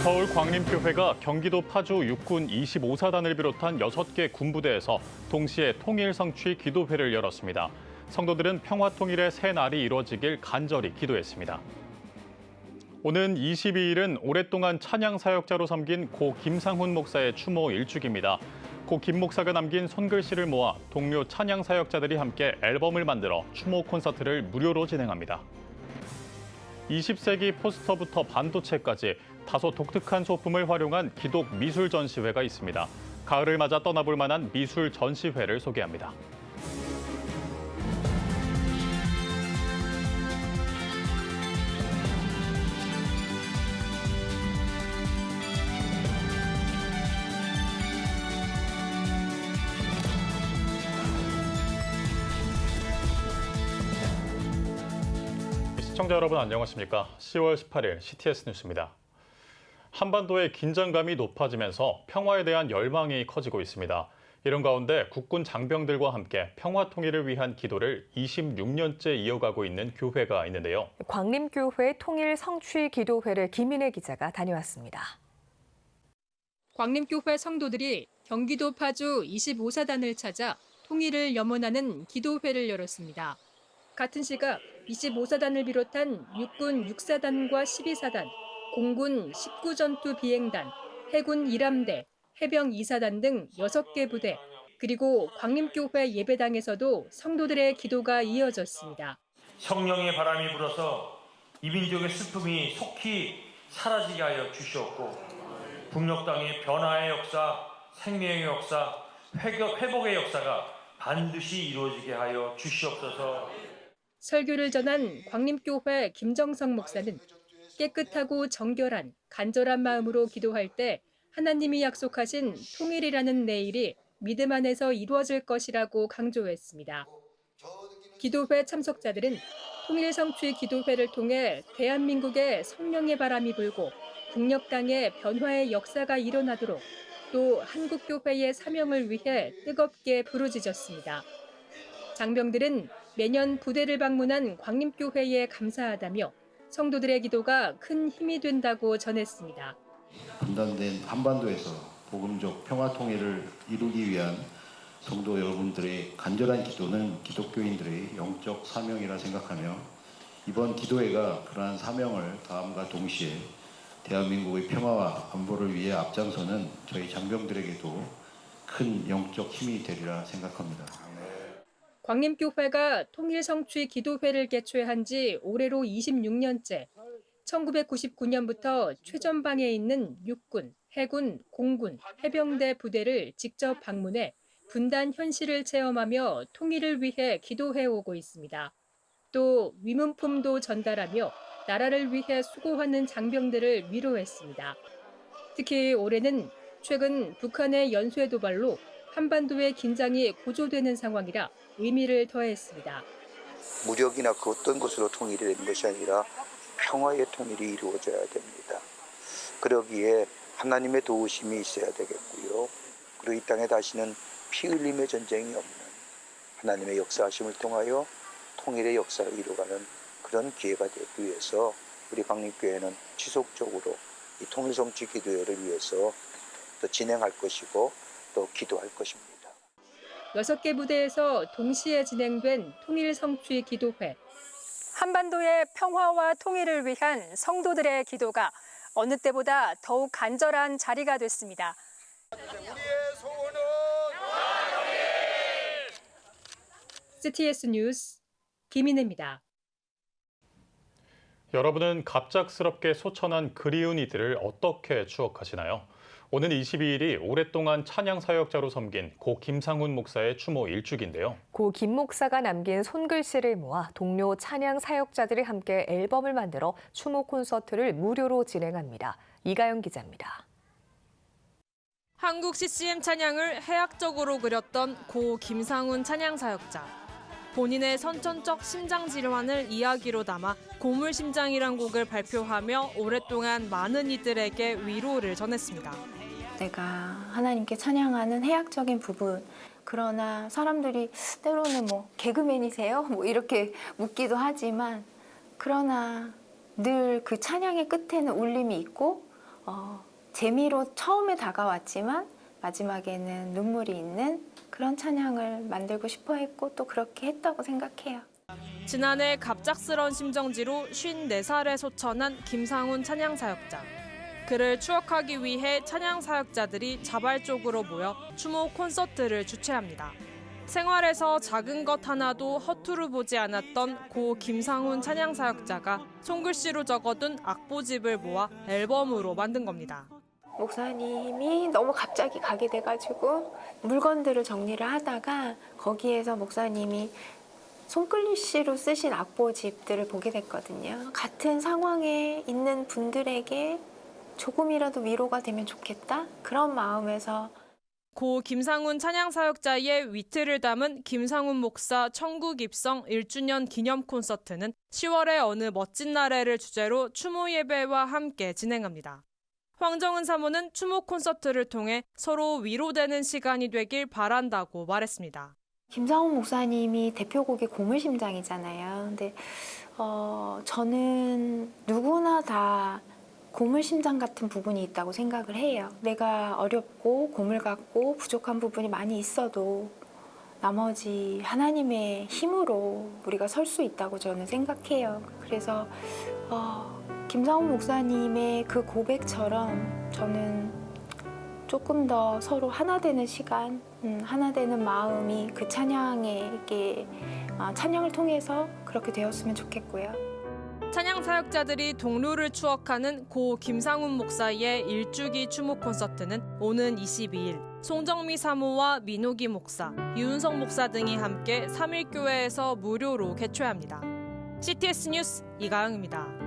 서울 광림교회가 경기도 파주 육군 25사단을 비롯한 6개 군부대에서 동시에 통일 성취 기도회를 열었습니다. 성도들은 평화 통일의 새 날이 이루어지길 간절히 기도했습니다. 오는 22일은 오랫동안 찬양 사역자로 섬긴 고 김상훈 목사의 추모 일주기입니다. 고 김 목사가 남긴 손글씨를 모아 동료 찬양 사역자들이 함께 앨범을 만들어 추모 콘서트를 무료로 진행합니다. 20세기 포스터부터 반도체까지 다소 독특한 소품을 활용한 기독 미술 전시회가 있습니다. 가을을 맞아 떠나볼 만한 미술 전시회를 소개합니다. 시청자 여러분 안녕하십니까? 10월 18일 CTS 뉴스입니다. 한반도의 긴장감이 높아지면서 평화에 대한 열망이 커지고 있습니다. 이런 가운데 국군 장병들과 함께 평화 통일을 위한 기도를 26년째 이어가고 있는 교회가 있는데요. 광림교회 통일 성취 기도회를 김인혜 기자가 다녀왔습니다. 광림교회 성도들이 경기도 파주 25사단을 찾아 통일을 염원하는 기도회를 열었습니다. 같은 시각 25사단을 비롯한 육군 6사단과 12사단, 공군 19전투 비행단, 해군 1함대, 해병 2사단 등 6개 부대, 그리고 광림교회 예배당에서도 성도들의 기도가 이어졌습니다. 성령의 바람이 불어서 이 민족의 슬픔이 속히 사라지게 하여 주시옵고 북녘 땅의 변화의 역사, 생명의 역사, 회복의 역사가 반드시 이루어지게 하여 주시옵소서. 설교를 전한 광림교회 김정성 목사는 깨끗하고 정결한 간절한 마음으로 기도할 때 하나님이 약속하신 통일이라는 내일이 믿음 안에서 이루어질 것이라고 강조했습니다. 기도회 참석자들은 통일 성취 기도회를 통해 대한민국에 성령의 바람이 불고 북녘 땅에 변화의 역사가 일어나도록 또 한국교회의 사명을 위해 뜨겁게 부르짖었습니다. 장병들은 매년 부대를 방문한 광림교회에 감사하다며 성도들의 기도가 큰 힘이 된다고 전했습니다. 분단된 한반도에서 복음적 평화 통일을 이루기 위한 성도 여러분들의 간절한 기도는 기독교인들의 영적 사명이라 생각하며 이번 기도회가 그러한 사명을 다함과 동시에 대한민국의 평화와 안보를 위해 앞장서는 저희 장병들에게도 큰 영적 힘이 되리라 생각합니다. 광림교회가 통일 성취 기도회를 개최한 지 올해로 26년째, 1999년부터 최전방에 있는 육군, 해군, 공군, 해병대 부대를 직접 방문해 분단 현실을 체험하며 통일을 위해 기도해오고 있습니다. 또 위문품도 전달하며 나라를 위해 수고하는 장병들을 위로했습니다. 특히 올해는 최근 북한의 연쇄 도발로 한반도의 긴장이 고조되는 상황이라 의미를 더했습니다. 무력이나 그 어떤 것으로 통일이 되는 것이 아니라 평화의 통일이 이루어져야 됩니다. 그러기에 하나님의 도우심이 있어야 되겠고요. 그리고 이 땅에 다시는 피 흘림의 전쟁이 없는 하나님의 역사하심을 통하여 통일의 역사를 이루어가는 그런 기회가 되기 위해서 우리 광림교회는 지속적으로 이 통일성취 기도회를 위해서 또 진행할 것이고 또 기도할 것입니다. 6개 부대에서 동시에 진행된 통일 성취 기도회. 한반도의 평화와 통일을 위한 성도들의 기도가 어느 때보다 더욱 간절한 자리가 됐습니다. 우리의 소원은 CTS 뉴스 김인혜입니다. 여러분은 갑작스럽게 소천한 그리운 이들을 어떻게 추억하시나요? 오는 22일이 오랫동안 찬양 사역자로 섬긴 고 김상훈 목사의 추모 일주기인데요. 고 김 목사가 남긴 손글씨를 모아 동료 찬양 사역자들이 함께 앨범을 만들어 추모 콘서트를 무료로 진행합니다. 이가영 기자입니다. 한국 CCM 찬양을 해학적으로 그렸던 고 김상훈 찬양 사역자. 본인의 선천적 심장 질환을 이야기로 담아 고물심장이란 곡을 발표하며 오랫동안 많은 이들에게 위로를 전했습니다. 내가 하나님께 찬양하는 해학적인 부분, 그러나 사람들이 때로는 개그맨이세요? 이렇게 묻기도 하지만 그러나 늘 그 찬양의 끝에는 울림이 있고 재미로 처음에 다가왔지만 마지막에는 눈물이 있는 그런 찬양을 만들고 싶어 했고 또 그렇게 했다고 생각해요. 지난해 갑작스런 심정지로 54살에 소천한 김상훈 찬양사역자. 그를 추억하기 위해 찬양사역자들이 자발적으로 모여 추모 콘서트를 주최합니다. 생활에서 작은 것 하나도 허투루 보지 않았던 고 김상훈 찬양사역자가 손글씨로 적어둔 악보집을 모아 앨범으로 만든 겁니다. 목사님이 너무 갑자기 가게 돼가지고 물건들을 정리를 하다가 거기에서 목사님이 손글씨로 쓰신 악보집들을 보게 됐거든요. 같은 상황에 있는 분들에게 조금이라도 위로가 되면 좋겠다? 그런 마음에서 고 김상훈 찬양사역자의 위트를 담은 김상훈 목사 천국 입성 1주년 기념 콘서트는 10월의 어느 멋진 날에를 주제로 추모 예배와 함께 진행합니다. 황정은 사모는 추모 콘서트를 통해 서로 위로되는 시간이 되길 바란다고 말했습니다. 김상훈 목사님이 대표곡이 고물심장이잖아요. 근데 저는 누구나 다 고물심장 같은 부분이 있다고 생각을 해요. 내가 어렵고 고물 같고 부족한 부분이 많이 있어도 나머지 하나님의 힘으로 우리가 설 수 있다고 저는 생각해요. 그래서 김상훈 목사님의 그 고백처럼 저는 조금 더 서로 하나 되는 시간, 하나 되는 마음이 그 찬양을 통해서 그렇게 되었으면 좋겠고요. 찬양 사역자들이 동료를 추억하는 고 김상훈 목사의 일주기 추모 콘서트는 오는 22일 송정미 사모와 민호기 목사, 유은성 목사 등이 함께 3일교회에서 무료로 개최합니다. CTS 뉴스 이가영입니다.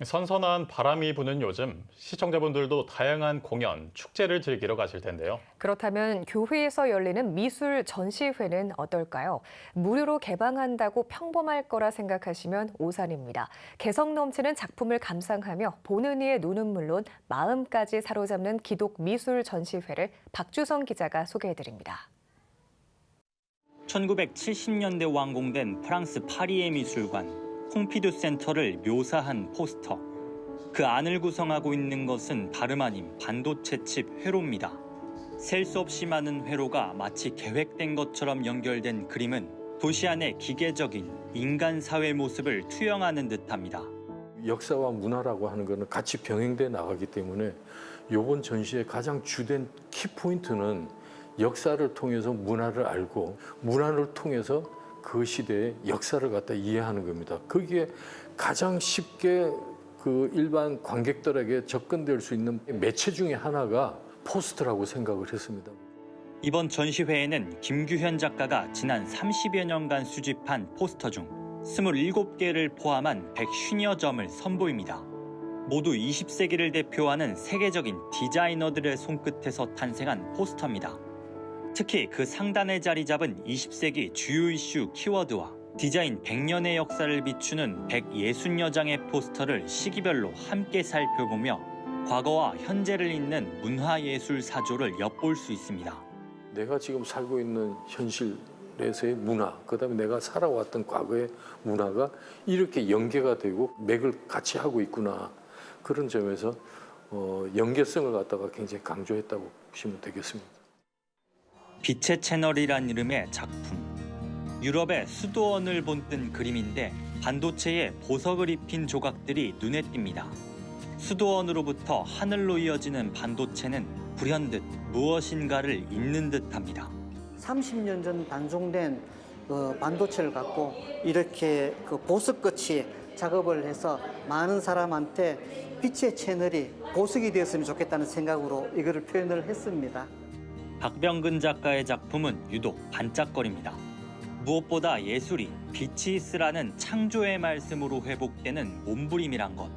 선선한 바람이 부는 요즘 시청자분들도 다양한 공연, 축제를 즐기러 가실 텐데요. 그렇다면 교회에서 열리는 미술 전시회는 어떨까요? 무료로 개방한다고 평범할 거라 생각하시면 오산입니다. 개성 넘치는 작품을 감상하며 보는 이의 눈은 물론 마음까지 사로잡는 기독 미술 전시회를 박주성 기자가 소개해드립니다. 1970년대 완공된 프랑스 파리의 미술관 퐁피두 센터를 묘사한 포스터. 그 안을 구성하고 있는 것은 다름 아닌 반도체 칩 회로입니다. 셀 수 없이 많은 회로가 마치 계획된 것처럼 연결된 그림은 도시 안의 기계적인 인간 사회 모습을 투영하는 듯합니다. 역사와 문화라고 하는 것은 같이 병행돼 나가기 때문에 이번 전시의 가장 주된 키포인트는 역사를 통해서 문화를 알고 문화를 통해서 그 시대의 역사를 갖다 이해하는 겁니다. 거기에 가장 쉽게 그 일반 관객들에게 접근될 수 있는 매체 중에 하나가 포스터라고 생각을 했습니다. 이번 전시회에는 김규현 작가가 지난 30여 년간 수집한 포스터 중 27개를 포함한 150여 점을 선보입니다. 모두 20세기를 대표하는 세계적인 디자이너들의 손끝에서 탄생한 포스터입니다. 특히 그 상단에 자리 잡은 20세기 주요 이슈 키워드와 디자인 100년의 역사를 비추는 160여 장의 포스터를 시기별로 함께 살펴보며 과거와 현재를 잇는 문화예술 사조를 엿볼 수 있습니다. 내가 지금 살고 있는 현실에서의 문화, 그다음에 내가 살아왔던 과거의 문화가 이렇게 연계가 되고 맥을 같이 하고 있구나. 그런 점에서 연계성을 갖다가 굉장히 강조했다고 보시면 되겠습니다. 빛의 채널이란 이름의 작품. 유럽의 수도원을 본뜬 그림인데 반도체에 보석을 입힌 조각들이 눈에 띕니다. 수도원으로부터 하늘로 이어지는 반도체는 불현듯 무엇인가를 잇는 듯합니다. 30년 전 단종된 반도체를 갖고 이렇게 보석같이 작업을 해서 많은 사람한테 빛의 채널이 보석이 되었으면 좋겠다는 생각으로 이거를 표현을 했습니다. 박병근 작가의 작품은 유독 반짝거립니다. 무엇보다 예술이 빛이 있으라는 창조의 말씀으로 회복되는 몸부림이란 것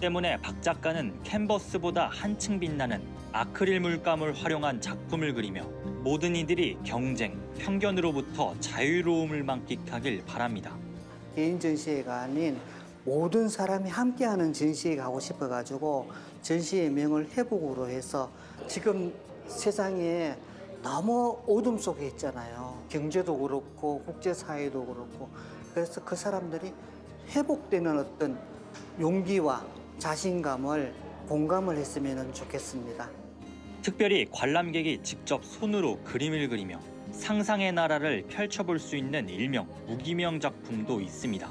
때문에 박 작가는 캔버스보다 한층 빛나는 아크릴 물감을 활용한 작품을 그리며 모든 이들이 경쟁, 편견으로부터 자유로움을 만끽하길 바랍니다. 개인 전시회가 아닌 모든 사람이 함께하는 전시회가 하고 싶어가지고 전시의 명을 회복으로 해서 지금 세상에 너무 어둠 속에 있잖아요. 경제도 그렇고 국제사회도 그렇고 그래서 그 사람들이 회복되는 어떤 용기와 자신감을 공감을 했으면 좋겠습니다. 특별히 관람객이 직접 손으로 그림을 그리며 상상의 나라를 펼쳐볼 수 있는 일명 무기명 작품도 있습니다.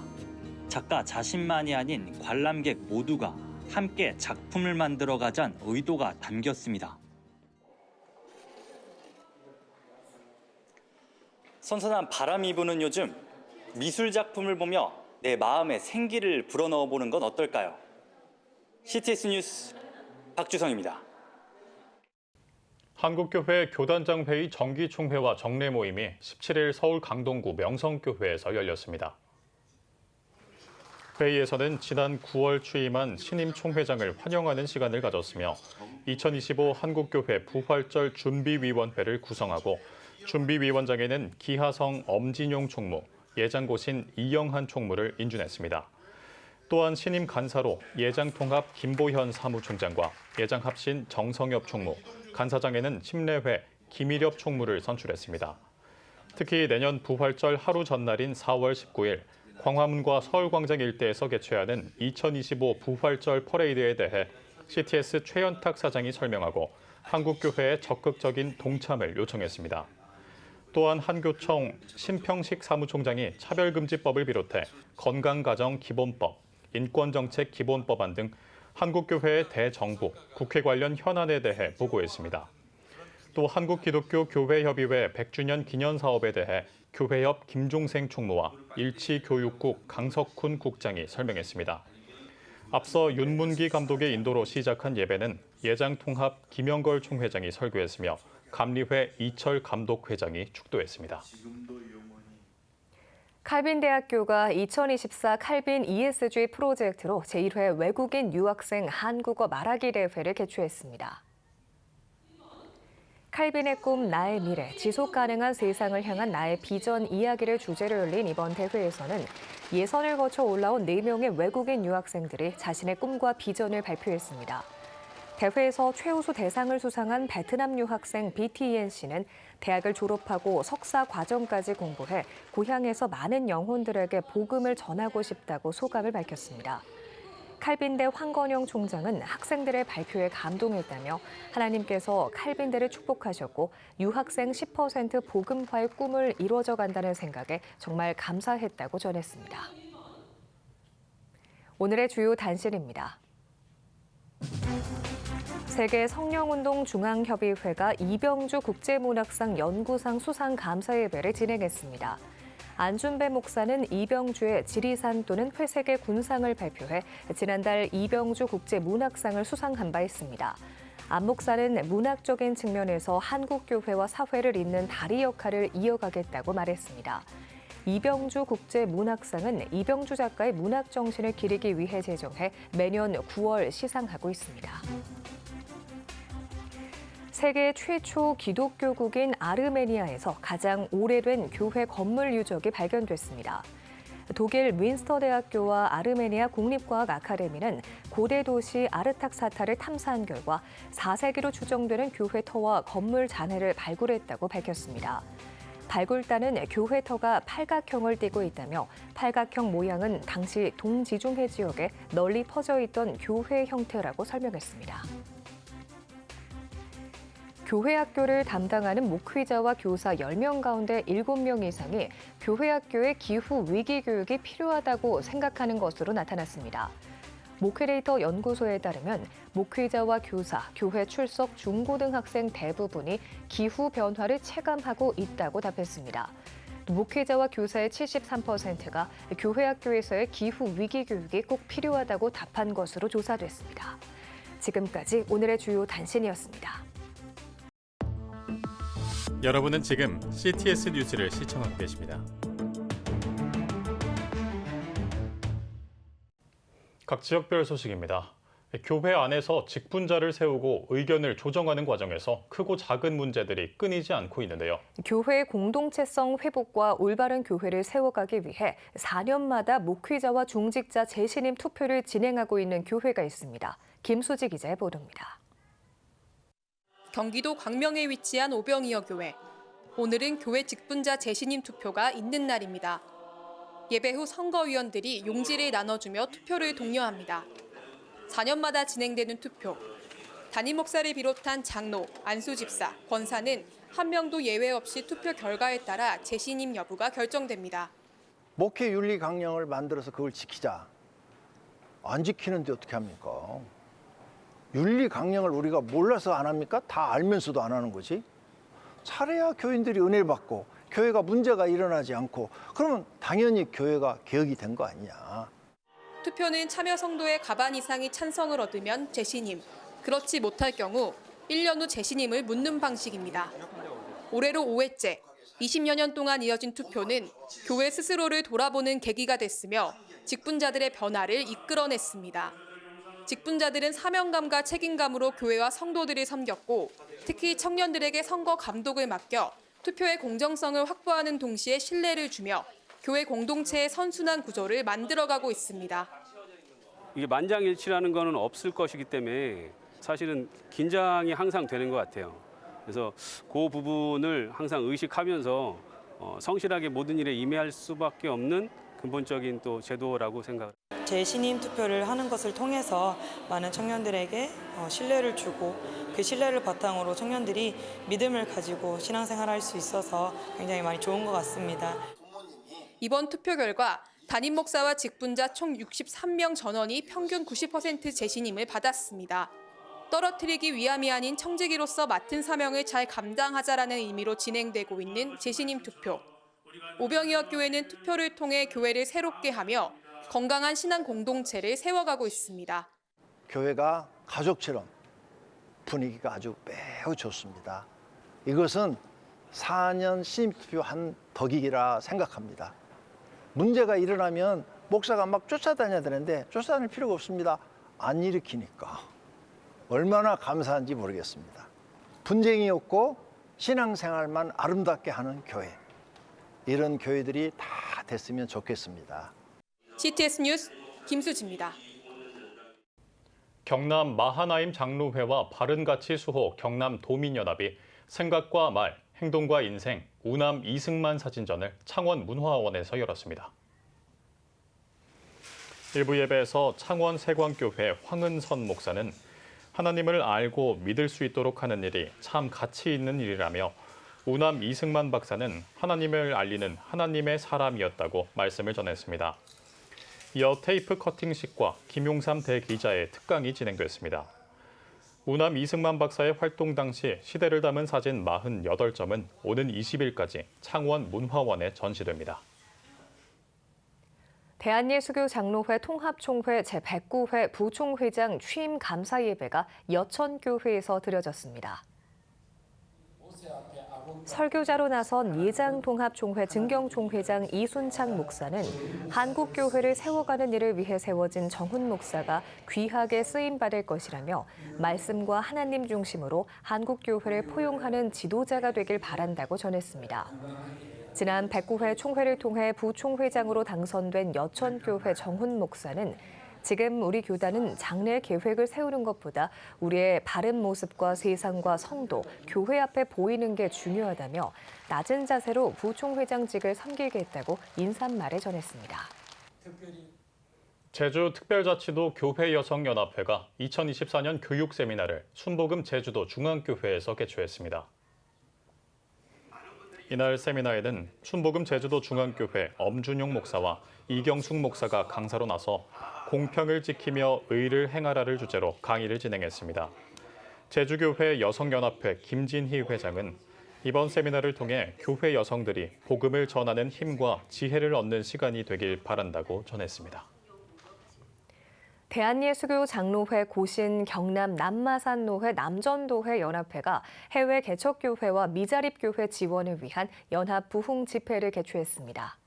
작가 자신만이 아닌 관람객 모두가 함께 작품을 만들어가자는 의도가 담겼습니다. 선선한 바람이 부는 요즘 미술 작품을 보며 내 마음에 생기를 불어넣어 보는 건 어떨까요? CTS 뉴스 박주성입니다. 한국교회 교단장 회의 정기총회와 정례 모임이 17일 서울 강동구 명성교회에서 열렸습니다. 회의에서는 지난 9월 취임한 신임 총회장을 환영하는 시간을 가졌으며 2025 한국교회 부활절 준비위원회를 구성하고 준비위원장에는 기하성 엄진용 총무, 예장고신 이영한 총무를 인준했습니다. 또한 신임 간사로 예장통합 김보현 사무총장과 예장합신 정성엽 총무, 간사장에는 심례회 김일엽 총무를 선출했습니다. 특히 내년 부활절 하루 전날인 4월 19일 광화문과 서울광장 일대에서 개최하는 2025 부활절 퍼레이드에 대해 CTS 최연탁 사장이 설명하고 한국교회의 적극적인 동참을 요청했습니다. 또한 한교총 신평식 사무총장이 차별금지법을 비롯해 건강가정기본법, 인권정책 기본법안 등 한국교회의 대정부, 국회 관련 현안에 대해 보고했습니다. 또 한국기독교교회협의회 100주년 기념사업에 대해 교회협 김종생 총무와 일치교육국 강석훈 국장이 설명했습니다. 앞서 윤문기 감독의 인도로 시작한 예배는 예장통합 김영걸 총회장이 설교했으며 감리회 이철 감독회장이 축도했습니다. 칼빈대학교가 2024 칼빈 ESG 프로젝트로 제1회 외국인 유학생 한국어 말하기 대회를 개최했습니다. 칼빈의 꿈, 나의 미래, 지속가능한 세상을 향한 나의 비전 이야기를 주제로 열린 이번 대회에서는 예선을 거쳐 올라온 4명의 외국인 유학생들이 자신의 꿈과 비전을 발표했습니다. 대회에서 최우수 대상을 수상한 베트남 유학생 BTN 씨는 대학을 졸업하고 석사 과정까지 공부해 고향에서 많은 영혼들에게 복음을 전하고 싶다고 소감을 밝혔습니다. 칼빈대 황건영 총장은 학생들의 발표에 감동했다며 하나님께서 칼빈대를 축복하셨고 유학생 10% 복음화의 꿈을 이루어져 간다는 생각에 정말 감사했다고 전했습니다. 오늘의 주요 단신입니다. 세계 성령운동 중앙협의회가 이병주 국제문학상 연구상 수상 감사 예배를 진행했습니다. 안준배 목사는 이병주의 지리산 또는 회색의 군상을 발표해 지난달 이병주 국제문학상을 수상한 바 있습니다. 안 목사는 문학적인 측면에서 한국교회와 사회를 잇는 다리 역할을 이어가겠다고 말했습니다. 이병주 국제문학상은 이병주 작가의 문학 정신을 기리기 위해 제정해 매년 9월 시상하고 있습니다. 세계 최초 기독교국인 아르메니아에서 가장 오래된 교회 건물 유적이 발견됐습니다. 독일 윈스터대학교와 아르메니아 국립과학 아카데미는 고대 도시 아르탁사타를 탐사한 결과 4세기로 추정되는 교회 터와 건물 잔해를 발굴했다고 밝혔습니다. 발굴단은 교회 터가 팔각형을 띠고 있다며 팔각형 모양은 당시 동지중해 지역에 널리 퍼져 있던 교회 형태라고 설명했습니다. 교회 학교를 담당하는 목회자와 교사 10명 가운데 7명 이상이 교회 학교의 기후 위기 교육이 필요하다고 생각하는 것으로 나타났습니다. 목회데이터 연구소에 따르면 목회자와 교사, 교회 출석 중고등학생 대부분이 기후 변화를 체감하고 있다고 답했습니다. 목회자와 교사의 73%가 교회 학교에서의 기후 위기 교육이 꼭 필요하다고 답한 것으로 조사됐습니다. 지금까지 오늘의 주요 단신이었습니다. 여러분은 지금 CTS 뉴스를 시청하고 계십니다. 각 지역별 소식입니다. 교회 안에서 직분자를 세우고 의견을 조정하는 과정에서 크고 작은 문제들이 끊이지 않고 있는데요. 교회의 공동체성 회복과 올바른 교회를 세워가기 위해 4년마다 목회자와 중직자 재신임 투표를 진행하고 있는 교회가 있습니다. 김수지 기자의 보도입니다. 경기도 광명에 위치한 오병이어 교회. 오늘은 교회 직분자 재신임 투표가 있는 날입니다. 예배 후 선거위원들이 용지를 나눠주며 투표를 독려합니다. 4년마다 진행되는 투표. 담임 목사를 비롯한 장로, 안수 집사, 권사는 한 명도 예외 없이 투표 결과에 따라 재신임 여부가 결정됩니다. 목회 윤리 강령을 만들어서 그걸 지키자. 안 지키는데 어떻게 합니까? 윤리 강령을 우리가 몰라서 안 합니까? 다 알면서도 안 하는 거지. 잘해야 교인들이 은혜를 받고 교회가 문제가 일어나지 않고 그러면 당연히 교회가 개혁이 된 거 아니냐. 투표는 참여 성도의 과반 이상이 찬성을 얻으면 재신임, 그렇지 못할 경우 1년 후 재신임을 묻는 방식입니다. 올해로 5회째, 20여 년 동안 이어진 투표는 교회 스스로를 돌아보는 계기가 됐으며 직분자들의 변화를 이끌어냈습니다. 직분자들은 사명감과 책임감으로 교회와 성도들을 섬겼고 특히 청년들에게 선거 감독을 맡겨 투표의 공정성을 확보하는 동시에 신뢰를 주며 교회 공동체의 선순환 구조를 만들어가고 있습니다. 이게 만장일치라는 거는 없을 것이기 때문에 사실은 긴장이 항상 되는 것 같아요. 그래서 그 부분을 항상 의식하면서 성실하게 모든 일에 임해할 수밖에 없는 근본적인 또 제도라고 생각합니다. 재신임 투표를 하는 것을 통해서 많은 청년들에게 신뢰를 주고 그 신뢰를 바탕으로 청년들이 믿음을 가지고 신앙생활할 수 있어서 굉장히 많이 좋은 것 같습니다. 이번 투표 결과 담임 목사와 직분자 총 63명 전원이 평균 90% 재신임을 받았습니다. 떨어뜨리기 위함이 아닌 청지기로서 맡은 사명을 잘 감당하자라는 의미로 진행되고 있는 재신임 투표. 오병이어 교회는 투표를 통해 교회를 새롭게 하며 건강한 신앙 공동체를 세워가고 있습니다. 교회가 가족처럼 분위기가 아주 매우 좋습니다. 이것은 4년 신임투표한 덕이라 생각합니다. 문제가 일어나면 목사가 막 쫓아다녀야 되는데 쫓아다닐 필요가 없습니다. 안 일으키니까. 얼마나 감사한지 모르겠습니다. 분쟁이 없고 신앙생활만 아름답게 하는 교회. 이런 교회들이 다 됐으면 좋겠습니다. CTS 뉴스 김수지입니다. 경남 마하나임 장로회와 바른가치 수호 경남도민연합이 생각과 말, 행동과 인생, 우남 이승만 사진전을 창원 문화원에서 열었습니다. 일부 예배에서 창원 세광교회 황은선 목사는 하나님을 알고 믿을 수 있도록 하는 일이 참 가치 있는 일이라며 우남 이승만 박사는 하나님을 알리는 하나님의 사람이었다고 말씀을 전했습니다. 이어 테이프 커팅식과 김용삼 대기자의 특강이 진행됐습니다. 우남 이승만 박사의 활동 당시 시대를 담은 사진 48점은 오는 20일까지 창원 문화원에 전시됩니다. 대한예수교 장로회 통합총회 제109회 부총회장 취임 감사 예배가 여천교회에서 드려졌습니다. 설교자로 나선 예장통합총회 증경총회장 이순창 목사는 한국교회를 세워가는 일을 위해 세워진 정훈 목사가 귀하게 쓰임받을 것이라며 말씀과 하나님 중심으로 한국교회를 포용하는 지도자가 되길 바란다고 전했습니다. 지난 109회 총회를 통해 부총회장으로 당선된 여천교회 정훈 목사는 지금 우리 교단은 장래 계획을 세우는 것보다 우리의 바른 모습과 세상과 성도, 교회 앞에 보이는 게 중요하다며 낮은 자세로 부총회장직을 섬기겠다고 인사말을 전했습니다. 제주특별자치도 교회여성연합회가 2024년 교육 세미나를 순복음 제주도 중앙교회에서 개최했습니다. 이날 세미나에는 순복음 제주도 중앙교회 엄준용 목사와 이경숙 목사가 강사로 나서 공평을 지키며 의를 행하라를 주제로 강의를 진행했습니다. 제주교회 여성연합회 김진희 회장은 이번 세미나를 통해 교회 여성들이 복음을 전하는 힘과 지혜를 얻는 시간이 되길 바란다고 전했습니다. 대한예수교 장로회 고신 경남 남마산노회 남전도회 연합회가 해외 개척교회와 미자립교회 지원을 위한 연합 부흥 집회를 개최했습니다.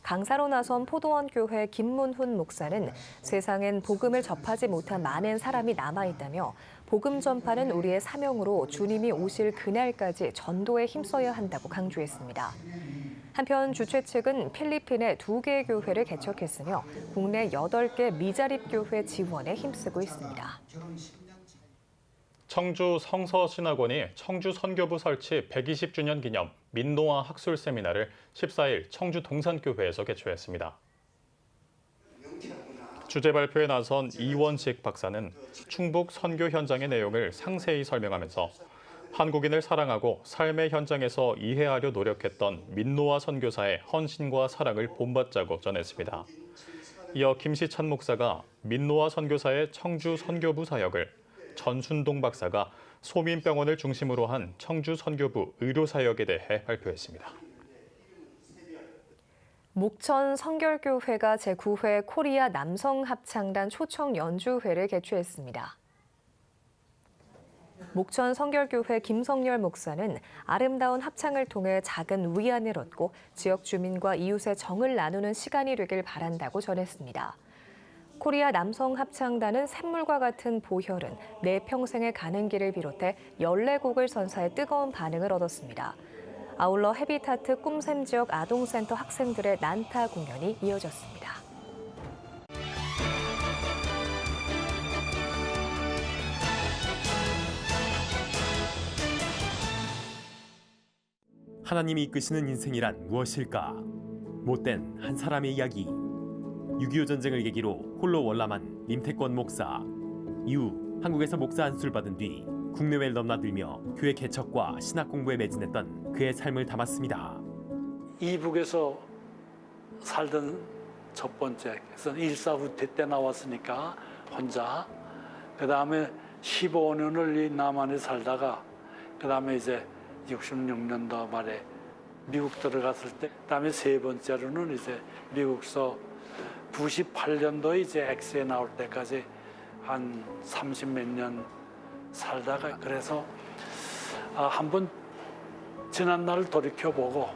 강사로 나선 포도원교회 김문훈 목사는 세상엔 복음을 접하지 못한 많은 사람이 남아있다며 복음 전파는 우리의 사명으로 주님이 오실 그날까지 전도에 힘써야 한다고 강조했습니다. 한편 주최 측은 필리핀에 2개의 교회를 개척했으며 국내 8개 미자립교회 지원에 힘쓰고 있습니다. 청주 성서신학원이 청주 선교부 설치 120주년 기념 민노아 학술 세미나를 14일 청주 동산교회에서 개최했습니다. 주제 발표에 나선 이원식 박사는 충북 선교 현장의 내용을 상세히 설명하면서 한국인을 사랑하고 삶의 현장에서 이해하려 노력했던 민노아 선교사의 헌신과 사랑을 본받자고 전했습니다. 이어 김시찬 목사가 민노아 선교사의 청주 선교부 사역을, 전순동 박사가 소민병원을 중심으로 한 청주 선교부 의료사역에 대해 발표했습니다. 목천 성결교회가 제9회 코리아 남성합창단 초청 연주회를 개최했습니다. 목천 성결교회 김성열 목사는 아름다운 합창을 통해 작은 위안을 얻고 지역 주민과 이웃의 정을 나누는 시간이 되길 바란다고 전했습니다. 코리아 남성합창단은 샘물과 같은 보혈은 내 평생에 가는 길을 비롯해 14곡을 선사해 뜨거운 반응을 얻었습니다. 아울러 헤비타트 꿈샘 지역 아동센터 학생들의 난타 공연이 이어졌습니다. 하나님이 이끄시는 인생이란 무엇일까? 못된 한 사람의 이야기. 6.25 전쟁을 계기로 홀로 월남한 임태권 목사. 이후 한국에서 목사 안수를 받은 뒤 국내외를 넘나들며 교회 개척과 신학 공부에 매진했던 그의 삶을 담았습니다. 이북에서 살던 첫 번째, 그래서 1사 후퇴 때 나왔으니까 혼자. 그 다음에 15년을 이 남한에 살다가 그 다음에 이제 66년도 말에 미국 들어갔을 때, 그다음에 세 번째로는 이제 미국서 98년도에 이제 엑스에 나올 때까지 한 30몇 년 살다가, 그래서 한번 지난 날을 돌이켜보고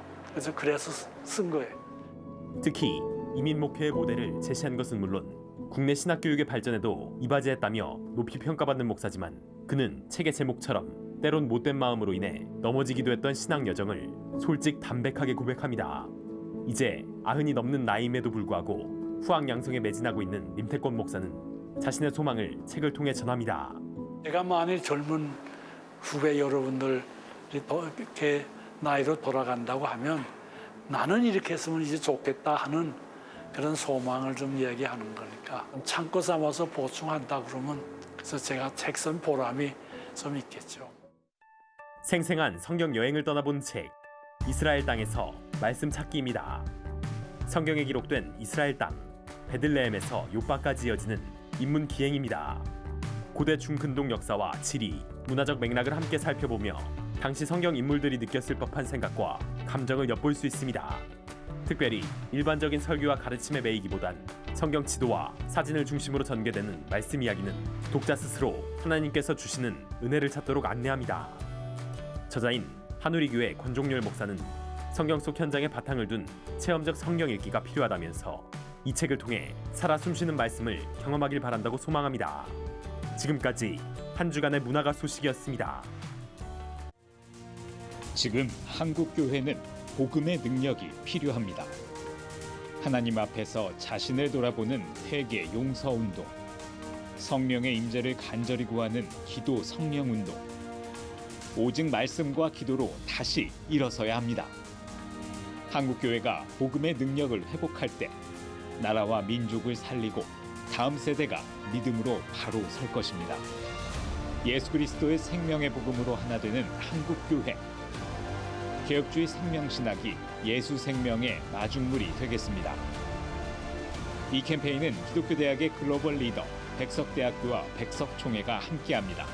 그래서 쓴 거예요. 특히 이민 목회의 모델을 제시한 것은 물론 국내 신학 교육의 발전에도 이바지했다며 높이 평가받는 목사지만, 그는 책의 제목처럼 때론 못된 마음으로 인해 넘어지기도 했던 신앙 여정을 솔직 담백하게 고백합니다. 이제 90이 넘는 나이임에도 불구하고 후학양성에 매진하고 있는 임태권 목사는 자신의 소망을 책을 통해 전합니다. 제가 만일 젊은 후배 여러분들이 이렇게 나이로 돌아간다고 하면 나는 이렇게 했으면 이제 좋겠다 하는 그런 소망을 좀 얘기하는 거니까 참고 삼아서 보충한다 그러면, 그래서 제가 책 쓴 보람이 좀 있겠죠. 생생한 성경 여행을 떠나본 책, 이스라엘 땅에서 말씀 찾기입니다. 성경에 기록된 이스라엘 땅, 베들레헴에서 욥바까지 이어지는 인문 기행입니다. 고대 중근동 역사와 지리, 문화적 맥락을 함께 살펴보며 당시 성경 인물들이 느꼈을 법한 생각과 감정을 엿볼 수 있습니다. 특별히 일반적인 설교와 가르침에 매이기보단 성경 지도와 사진을 중심으로 전개되는 말씀 이야기는 독자 스스로 하나님께서 주시는 은혜를 찾도록 안내합니다. 저자인 한우리교회 권종열 목사는 성경 속 현장에 바탕을 둔 체험적 성경 읽기가 필요하다면서 이 책을 통해 살아 숨쉬는 말씀을 경험하길 바란다고 소망합니다. 지금까지 한 주간의 문화가 소식이었습니다. 지금 한국 교회는 복음의 능력이 필요합니다. 하나님 앞에서 자신을 돌아보는 회개 용서 운동, 성령의 임재를 간절히 구하는 기도 성령 운동, 오직 말씀과 기도로 다시 일어서야 합니다. 한국교회가 복음의 능력을 회복할 때 나라와 민족을 살리고 다음 세대가 믿음으로 바로 설 것입니다. 예수 그리스도의 생명의 복음으로 하나 되는 한국교회. 개혁주의 생명신학이 예수 생명의 마중물이 되겠습니다. 이 캠페인은 기독교대학의 글로벌 리더 백석대학교와 백석총회가 함께합니다.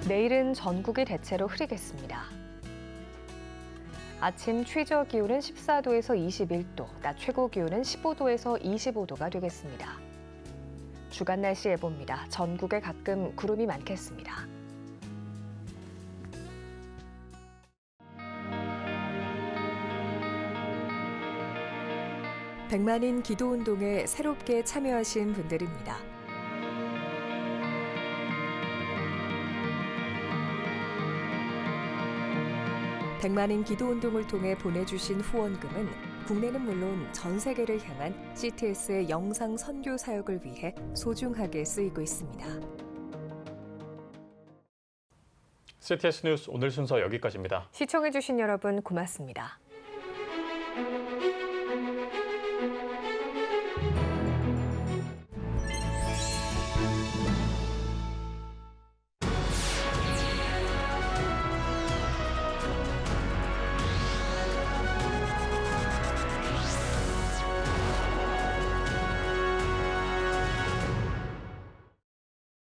내일은 전국이 대체로 흐리겠습니다. 아침 최저 기온은 14도에서 21도, 낮 최고 기온은 15도에서 25도가 되겠습니다. 주간 날씨 예보입니다. 전국에 가끔 구름이 많겠습니다. 백만인 기도운동에 새롭게 참여하신 분들입니다. 백만인 기도운동을 통해 보내주신 후원금은 국내는 물론 전 세계를 향한 CTS의 영상 선교 사역을 위해 소중하게 쓰이고 있습니다. CTS 뉴스 오늘 순서 여기까지입니다. 시청해주신 여러분 고맙습니다.